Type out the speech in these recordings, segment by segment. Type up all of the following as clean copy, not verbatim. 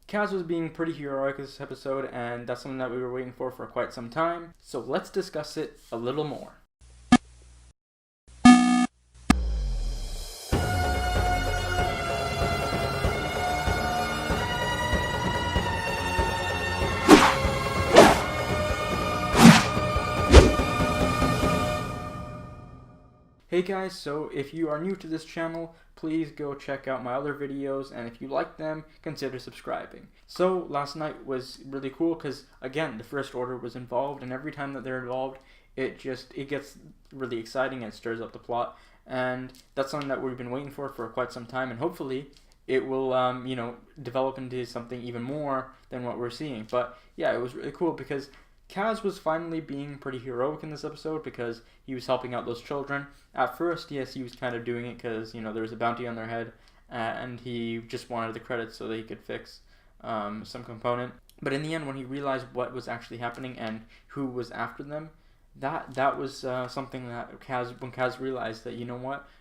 Kaz was being pretty heroic this episode, and that's something that we were waiting for quite some time. So let's discuss it a little more. Hey guys, so if you are new to this channel, please go check out my other videos, and if you like them, consider subscribing. So last night was really cool because, again, the First Order was involved, and every time that they're involved, it gets really exciting and stirs up the plot, and that's something that we've been waiting for quite some time, and hopefully it will develop into something even more than what we're seeing. But yeah, it was really cool because Kaz was finally being pretty heroic in this episode because he was helping out those children. At first, yes, he was kind of doing it because, there was a bounty on their head, and he just wanted the credits so that he could fix some component. But in the end, when he realized what was actually happening and who was after them, that was something that when Kaz realized that,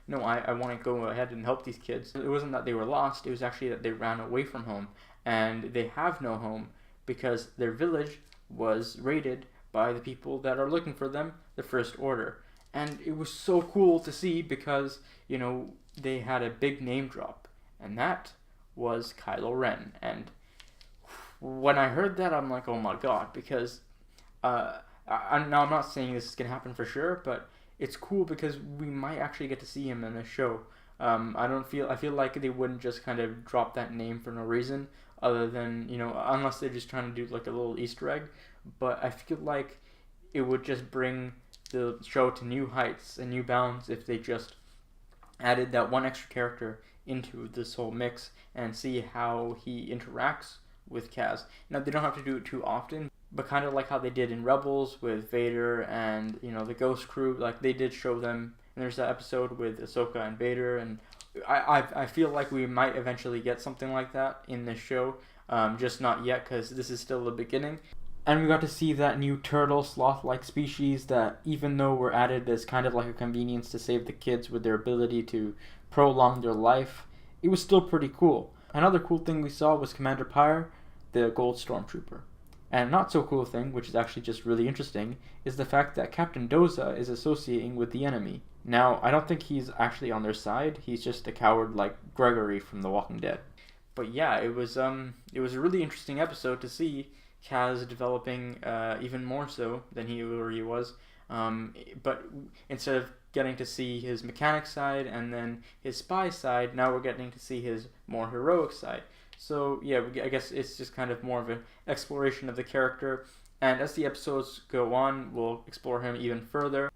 no, I want to go ahead and help these kids. It wasn't that they were lost, it was actually that they ran away from home, and they have no home because their village was raided by the people that are looking for them, the First Order. And it was so cool to see because, they had a big name drop, and that was Kylo Ren. And when I heard that, I'm like, oh my god, because now I'm not saying this is going to happen for sure, but it's cool because we might actually get to see him in the show. I feel like they wouldn't just kind of drop that name for no reason, other than, unless they're just trying to do like a little Easter egg. But I feel like it would just bring the show to new heights and new bounds if they just added that one extra character into this whole mix and see how he interacts with Kaz. Now, they don't have to do it too often, but kind of like how they did in Rebels with Vader and, the Ghost Crew, like they did show them. And there's that episode with Ahsoka and Vader, and I feel like we might eventually get something like that in this show, just not yet because this is still the beginning. And we got to see that new turtle sloth-like species that, even though were added as kind of like a convenience to save the kids with their ability to prolong their life, it was still pretty cool. Another cool thing we saw was Commander Pyre, the gold stormtrooper. And a not so cool thing, which is actually just really interesting, is the fact that Captain Doza is associating with the enemy. Now, I don't think he's actually on their side, he's just a coward like Gregory from The Walking Dead. But yeah, it was a really interesting episode to see Kaz developing even more so than he already was. But instead of getting to see his mechanic side and then his spy side, now we're getting to see his more heroic side. So yeah, I guess it's just kind of more of an exploration of the character, and as the episodes go on, we'll explore him even further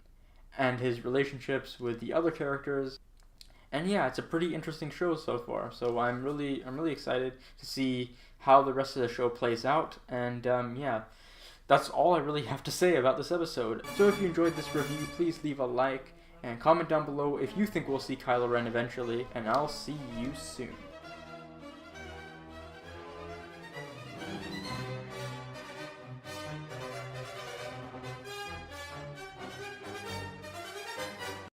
and his relationships with the other characters. And yeah, it's a pretty interesting show so far. So I'm really excited to see how the rest of the show plays out. And yeah, that's all I really have to say about this episode. So if you enjoyed this review, please leave a like and comment down below if you think we'll see Kylo Ren eventually, and I'll see you soon.